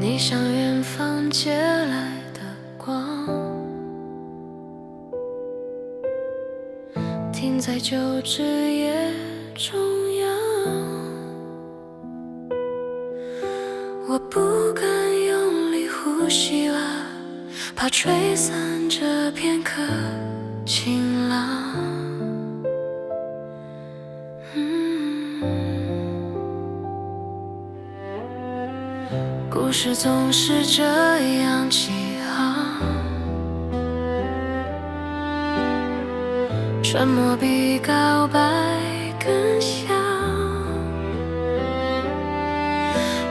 你向远方借来的光，停在旧枝叶中央。我不敢用力呼吸了，怕吹散这片刻晴朗。故事总是这样起航，沉默比告白更香。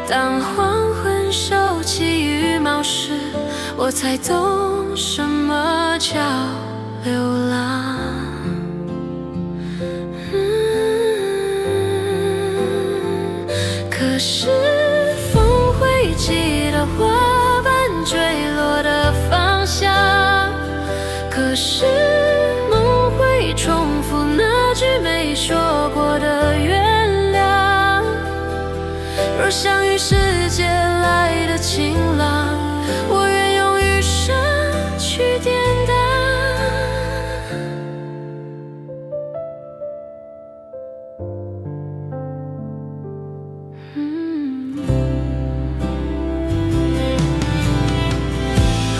当黄昏收起羽毛时，我才懂什么叫流浪。可是风会记得花瓣坠落的方向，可是梦会重复那句没说过的原谅。若相遇世界来的晴朗，我愿用余生去典当。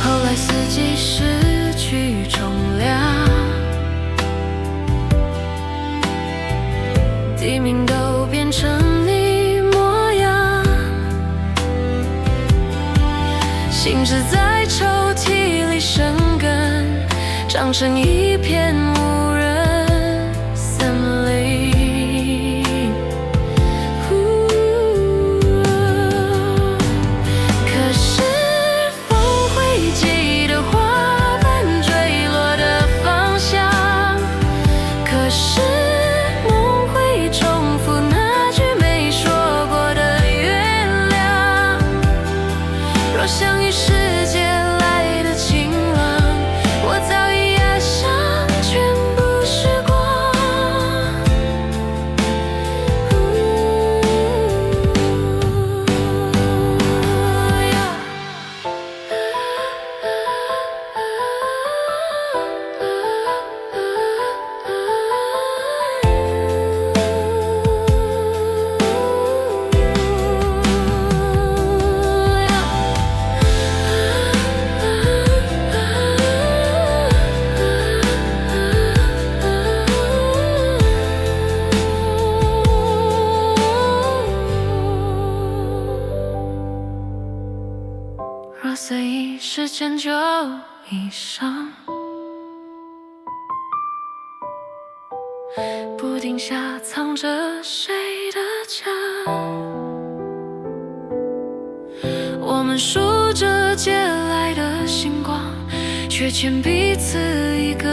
后来四季失去重量，地名都变成你模样，信纸在抽屉里生根，长成一片无人森林。可是风会记得花瓣坠落的方向，可是梦会重复那句没说过的原谅。若相遇世界来的晴朗，我早已压上全部时光。若随意时间就已伤，不定下藏着谁的家。我们数着借来的星光，却欠彼此一个